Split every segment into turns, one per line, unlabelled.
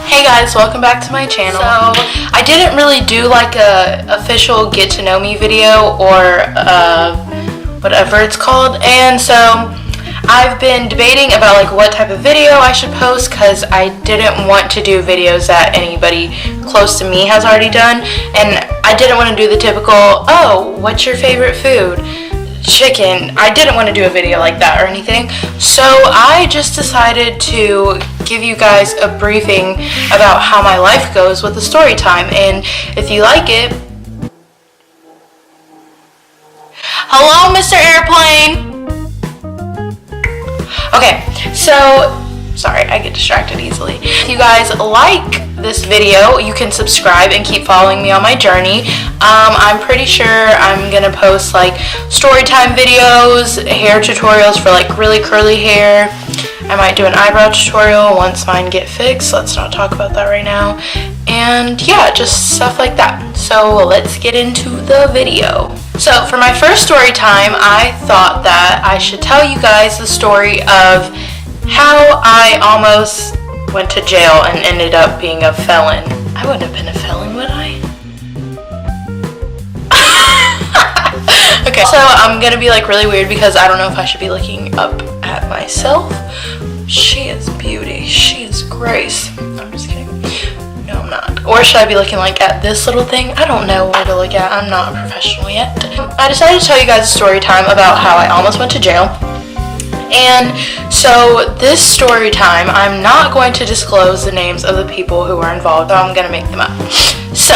Hey guys, welcome back to my channel. So I didn't really do like a official get to know me video or whatever it's called, and so I've been debating about like what type of video I should post because I didn't want to do videos that anybody close to me has already done, and I didn't want to do the typical, oh, what's your favorite food? Chicken. I didn't want to do a video like that or anything, so I just decided to give you guys a briefing about how my life goes with the story time, and if you like it, hello Mr. Airplane. Okay, so sorry, I get distracted easily. If you guys like this video, you can subscribe and keep following me on my journey. I'm pretty sure I'm gonna post like story time videos, hair tutorials for like really curly hair. I might do an eyebrow tutorial once mine get fixed. Let's not talk about that right now. And yeah, just stuff like that. So let's get into the video. So for my first story time, I thought that I should tell you guys the story of how I almost went to jail and ended up being a felon. I wouldn't have been a felon, would I? Okay, so I'm gonna be like really weird because I don't know if I should be looking up at myself. She is beauty. She is grace. I'm just kidding. No, I'm not. Or should I be looking like at this little thing? I don't know where to look at. I'm not a professional yet. I decided to tell you guys a story time about how I almost went to jail. And so this story time, I'm not going to disclose the names of the people who were involved, so I'm going to make them up. So,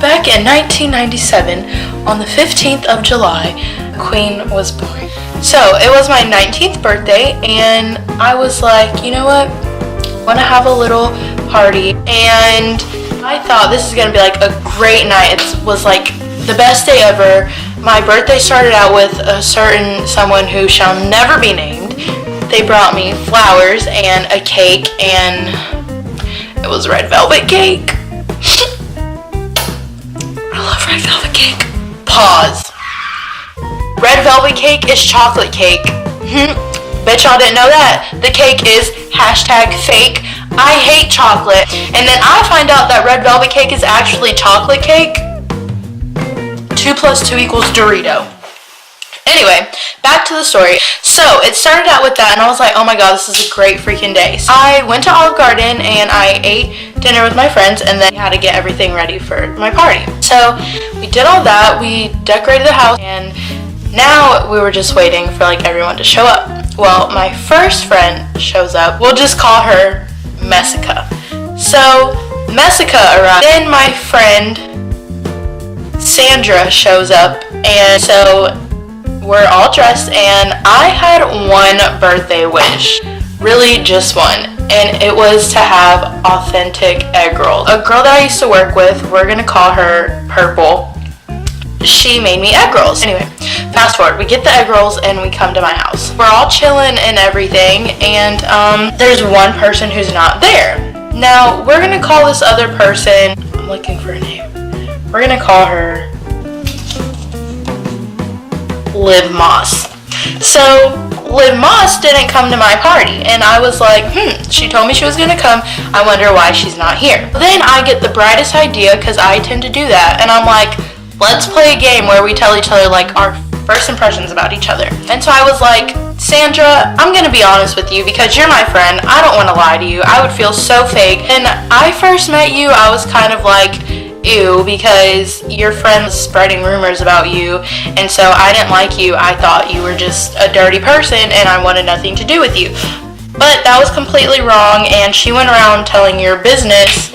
back in 1997, on the 15th of July, Queen was born. So, it was my 19th birthday, and I was like, you know what, I want to have a little party, and I thought this is going to be like a great night. It was like the best day ever. My birthday started out with a certain someone who shall never be named. They brought me flowers and a cake, and it was red velvet cake. I love red velvet cake. Pause. Red velvet cake is chocolate cake. Bet y'all didn't know that. The cake is #fake. I hate chocolate. And then I find out that red velvet cake is actually chocolate cake. 2 + 2 = Dorito. Anyway, back to the story. So it started out with that, and I was like, oh my god, this is a great freaking day. So I went to Olive Garden and I ate dinner with my friends, and then we had to get everything ready for my party. So we did all that, we decorated the house, and now we were just waiting for like everyone to show up. Well, my first friend shows up. We'll just call her Messica. So Messica arrived. Then my friend Sandra shows up, and so we're all dressed, and I had one birthday wish, really just one, and it was to have authentic egg rolls. A girl that I used to work with, we're gonna call her Purple, she made me egg rolls. Anyway, fast forward, we get the egg rolls and we come to my house. We're all chilling and everything, and there's one person who's not there. Now we're gonna call this other person, I'm looking for a name. We're gonna call her Liv Moss. So Liv Moss didn't come to my party, and I was like, she told me she was gonna come. I wonder why she's not here. Then I get the brightest idea, because I tend to do that, and I'm like, let's play a game where we tell each other like our first impressions about each other. And so I was like, Sandra, I'm gonna be honest with you because you're my friend. I don't want to lie to you. I would feel so fake. And I first met you, I was kind of like, ew, because your friend was spreading rumors about you, and so I didn't like you. I thought you were just a dirty person and I wanted nothing to do with you. But that was completely wrong, and she went around telling your business,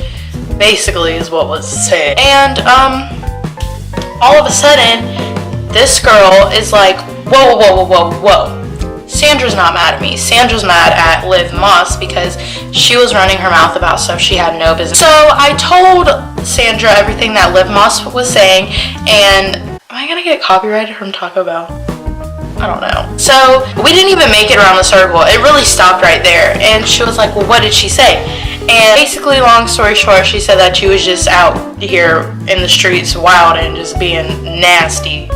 basically is what was said. And all of a sudden this girl is like, whoa. Sandra's not mad at me. Sandra's mad at Liv Moss because she was running her mouth about stuff she had no business. So I told Sandra everything that Liv Moss was saying, and am I gonna get copyrighted from Taco Bell? I don't know. So we didn't even make it around the circle. It really stopped right there, and she was like, well, what did she say? And basically, long story short, she said that she was just out here in the streets wild and just being nasty.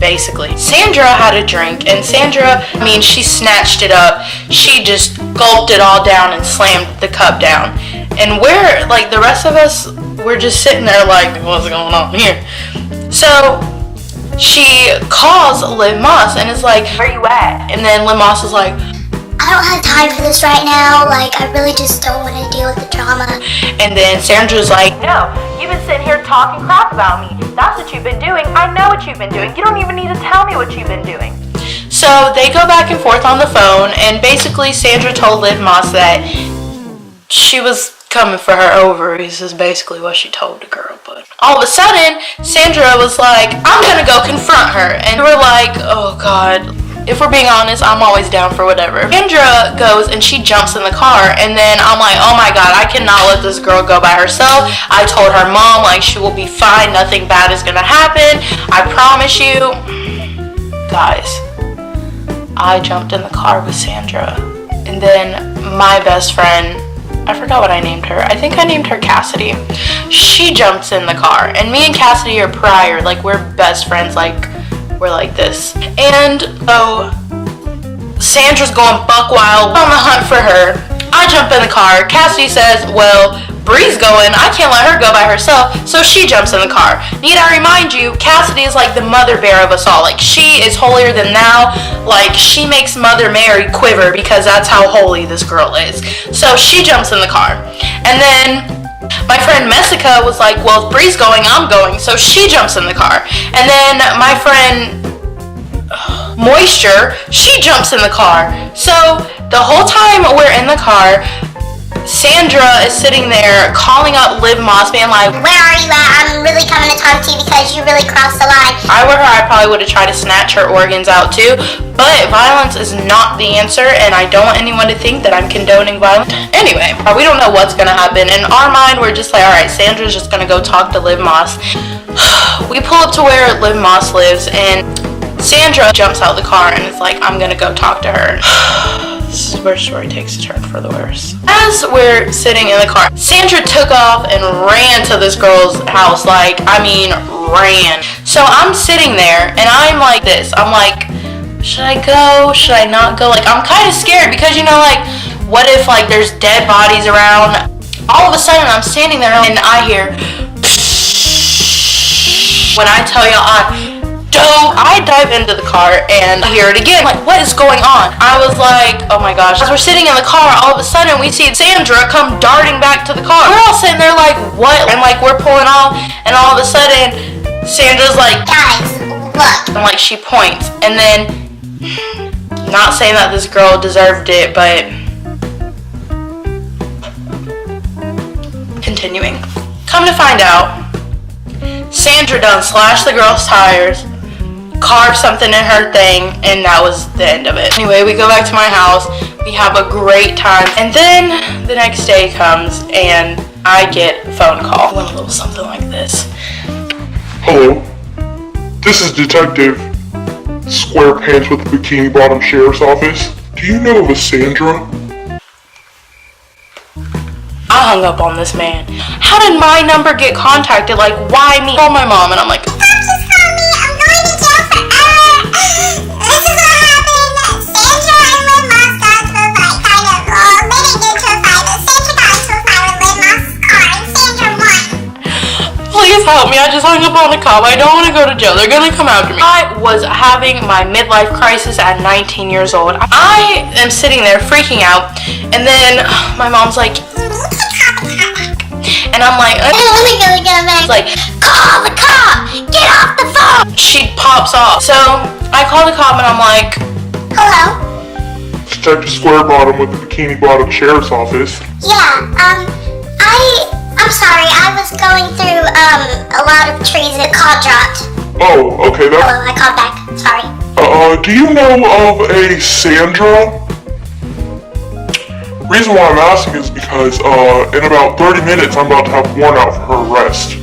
Basically, Sandra had a drink, and Sandra, she snatched it up. She just gulped it all down and slammed the cup down. And we're like, the rest of us, we're just sitting there like, what's going on here? So she calls Liv Moss and is like, where you at? And then Liv Moss is like,
I don't have time for this right now. Like, I really just don't want to deal with the drama.
And then Sandra's like, no, you've been sitting here talking crap about me. That's what you've been doing. I know what you've been doing. You don't even need to tell me what you've been doing. So they go back and forth on the phone, and basically Sandra told Liv Moss that she was coming for her ovaries, is basically what she told the girl. But all of a sudden, Sandra was like, I'm gonna go confront her. And we're like, oh God. If we're being honest, I'm always down for whatever. Sandra goes and she jumps in the car, and then I'm like, oh my God, I cannot let this girl go by herself. I told her mom, like, she will be fine. Nothing bad is gonna happen. I promise you. Guys, I jumped in the car with Sandra, and then my best friend, I forgot what I named her. I think I named her Cassidy. She jumps in the car, and me and Cassidy are prior. Like, we're best friends. Like, we're like this. And so Sandra's going buck wild on the hunt for her. I jump in the car. Cassidy says, well, Bree's going. I can't let her go by herself. So she jumps in the car. Need I remind you, Cassidy is like the mother bear of us all. Like, she is holier than thou. Like, she makes Mother Mary quiver because that's how holy this girl is. So she jumps in the car. And then my friend Messica was like, well, if Bree's going, I'm going. So she jumps in the car. And then my friend Moisture, she jumps in the car. So the whole time we're in the car, Sandra is sitting there calling up Liv Moss, being like,
where are you at? I'm really coming to talk to you because you really crossed the line.
If I were her, I probably would have tried to snatch her organs out too. But violence is not the answer, and I don't want anyone to think that I'm condoning violence. Anyway, we don't know what's gonna happen. In our mind, we're just like, alright, Sandra's just gonna go talk to Liv Moss. We pull up to where Liv Moss lives, and Sandra jumps out of the car and is like, I'm gonna go talk to her. This is where the story takes a turn for the worse. As we're sitting in the car, Sandra took off and ran to this girl's house. Like, I mean, ran. So I'm sitting there and I'm like this. I'm like, should I go? Should I not go? Like, I'm kind of scared because, you know, like, what if, like, there's dead bodies around? All of a sudden, I'm standing there and I hear, when I tell y'all, I dive into the car and I hear it again. Like, what is going on? I was like, oh my gosh. As we're sitting in the car, all of a sudden we see Sandra come darting back to the car. We're all sitting there like, what? And like, we're pulling off, and all of a sudden Sandra's like,
guys, look.
and like, she points. And then, not saying that this girl deserved it, but continuing. Come to find out, Sandra done slashed the girl's tires, carved something in her thing, and that was the end of it. Anyway, we go back to my house, we have a great time, and then the next day comes and I get a phone call. It went a little something like this.
Hello, this is Detective Squarepants with the Bikini Bottom Sheriff's Office. Do you know of a Sandra?
I hung up on this man. How did my number get contacted? Like, why me? I called my mom and I'm like,
Don't just call me. I'm going to jail forever. This is what happened. Sandra and Liv Moss got into a fight, kind of. Well, they didn't get into a fight, but Sandra got into a fight with Liv Moss's car, and Sandra won.
please help me. I just hung up on the cop. I don't want to go to jail. They're gonna come after me. I was having my midlife crisis at 19 years old. I am sitting there freaking out, and then my mom's like, and I'm like, like, call the cop! Get off the phone! She pops off. So I call the cop and I'm like,
hello?
Detective Square Bottom with the Bikini Bottom Sheriff's Office.
Yeah, I'm sorry, I was going through, a lot of trees and the call dropped.
Oh, okay,
Hello, I called back, sorry.
Do you know of a Sandra? Reason why I'm asking is because, in about 30 minutes, I'm about to have a warrant out for her arrest.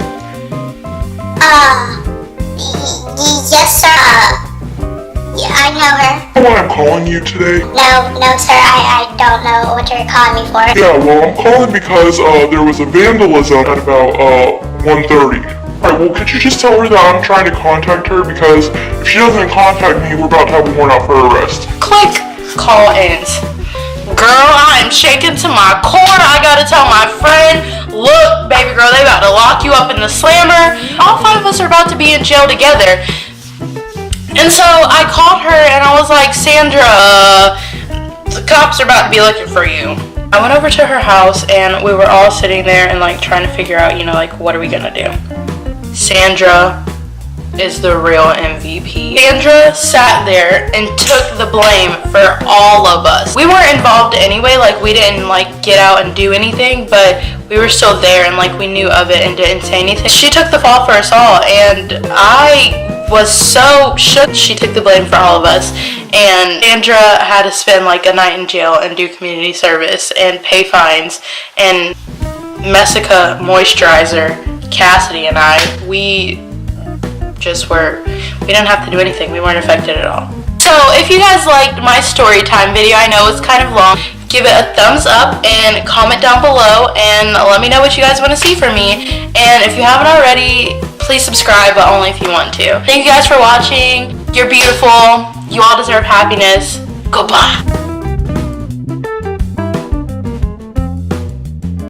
Yes, sir, yeah, I know her.
You know why I'm calling you today?
No, sir, I don't know what you're calling me for.
Yeah, well, I'm calling because, there was a vandalism at about, 1:30. Alright, well, could you just tell her that I'm trying to contact her, because if she doesn't contact me, we're about to have a warrant out for her arrest.
click, call ends. Girl, I am shaking to my core. I gotta tell my friend, look, baby girl, they about to lock you up in the slammer. All 5 of us are about to be in jail together. And so I called her and I was like, Sandra, the cops are about to be looking for you. I went over to her house and we were all sitting there and like trying to figure out, like what are we gonna do? Sandra is the real MVP. Sandra sat there and took the blame for all of us. We weren't involved anyway, like we didn't like get out and do anything, but we were still there and like we knew of it and didn't say anything. She took the fall for us all and I was so shook. She took the blame for all of us, and Sandra had to spend like a night in jail and do community service and pay fines. And Messica Moisturizer, Cassidy and I, we didn't have to do anything. We weren't affected at all. So if you guys liked my story time video, I know it's kind of long, give it a thumbs up and comment down below and let me know what you guys want to see from me. And if you haven't already, please subscribe, but only if you want to. Thank you guys for watching. You're beautiful. You all deserve happiness. Goodbye.